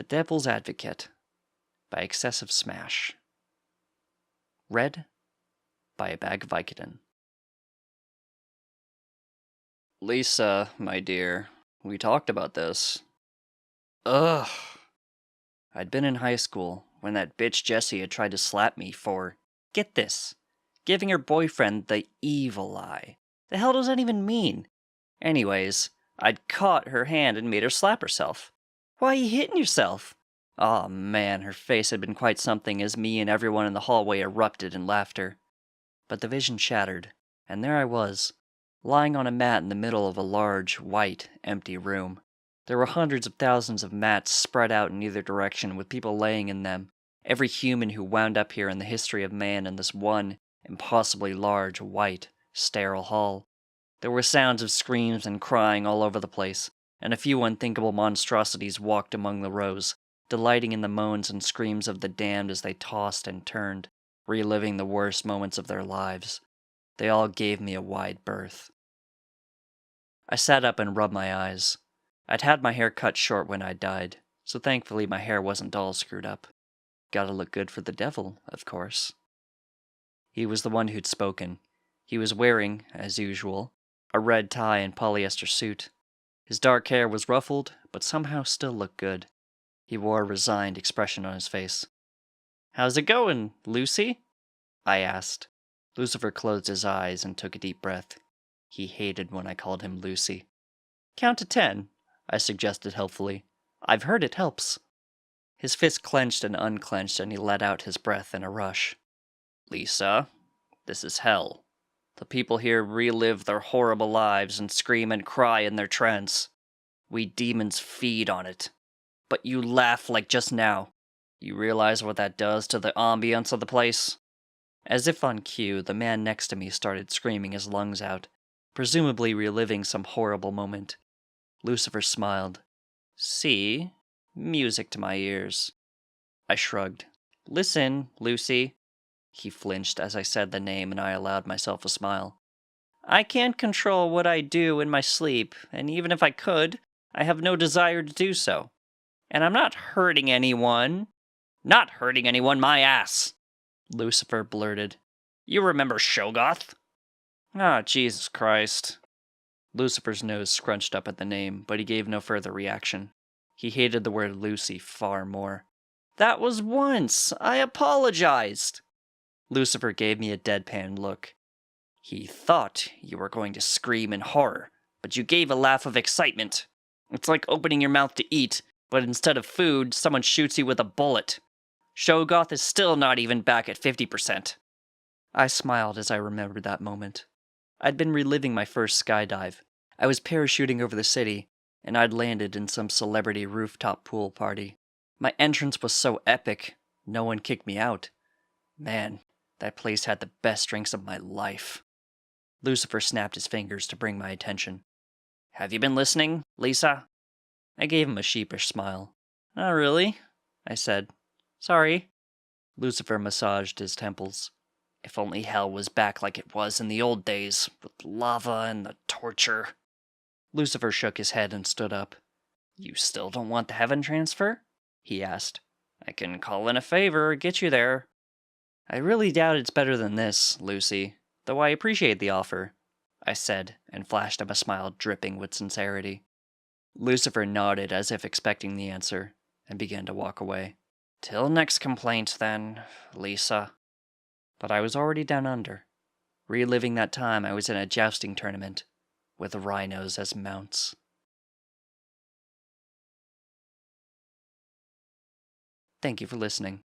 The Devil's Advocate by Excessive Smash. Read by a bag of Vicodin. Lisa, my dear, we talked about this. Ugh. I'd been in high school when that bitch Jessie had tried to slap me for, get this, giving her boyfriend the evil eye. The hell does that even mean? Anyways, I'd caught her hand and made her slap herself. Why are you hitting yourself? Aw, man, her face had been quite something as me and everyone in the hallway erupted in laughter. But the vision shattered, and there I was, lying on a mat in the middle of a large, white, empty room. There were hundreds of thousands of mats spread out in either direction with people laying in them, every human who wound up here in the history of man in this one, impossibly large, white, sterile hall. There were sounds of screams and crying all over the place, and a few unthinkable monstrosities walked among the rows, delighting in the moans and screams of the damned as they tossed and turned, reliving the worst moments of their lives. They all gave me a wide berth. I sat up and rubbed my eyes. I'd had my hair cut short when I died, so thankfully my hair wasn't all screwed up. Gotta look good for the devil, of course. He was the one who'd spoken. He was wearing, as usual, a red tie and polyester suit. His dark hair was ruffled, but somehow still looked good. He wore a resigned expression on his face. "How's it going, Lucy?" I asked. Lucifer closed his eyes and took a deep breath. He hated when I called him Lucy. "Count to 10, I suggested helpfully. "I've heard it helps." His fist clenched and unclenched, and he let out his breath in a rush. "Lisa, this is hell. The people here relive their horrible lives and scream and cry in their trance. We demons feed on it. But you laugh like just now. You realize what that does to the ambience of the place?" As if on cue, the man next to me started screaming his lungs out, presumably reliving some horrible moment. Lucifer smiled. "See? Music to my ears." I shrugged. "Listen, Lucy." He flinched as I said the name, and I allowed myself a smile. "I can't control what I do in my sleep, and even if I could, I have no desire to do so. And I'm not hurting anyone." "Not hurting anyone, my ass!" Lucifer blurted. "You remember Shoggoth?" "Ah, Jesus Christ." Lucifer's nose scrunched up at the name, but he gave no further reaction. He hated the word Lucy far more. "That was once. I apologized." Lucifer gave me a deadpan look. "He thought you were going to scream in horror, but you gave a laugh of excitement. It's like opening your mouth to eat, but instead of food, someone shoots you with a bullet. Shoggoth is still not even back at 50%. I smiled as I remembered that moment. I'd been reliving my first skydive. I was parachuting over the city, and I'd landed in some celebrity rooftop pool party. My entrance was so epic, no one kicked me out. Man, that place had the best drinks of my life. Lucifer snapped his fingers to bring my attention. "Have you been listening, Lisa?" I gave him a sheepish smile. "Not really," I said. "Sorry." Lucifer massaged his temples. "If only hell was back like it was in the old days, with lava and the torture." Lucifer shook his head and stood up. "You still don't want the heaven transfer?" he asked. "I can call in a favor or get you there." "I really doubt it's better than this, Lucy, though I appreciate the offer," I said, and flashed him a smile dripping with sincerity. Lucifer nodded as if expecting the answer, and began to walk away. "Till next complaint, then, Lisa." But I was already down under, reliving that time I was in a jousting tournament with rhinos as mounts. Thank you for listening.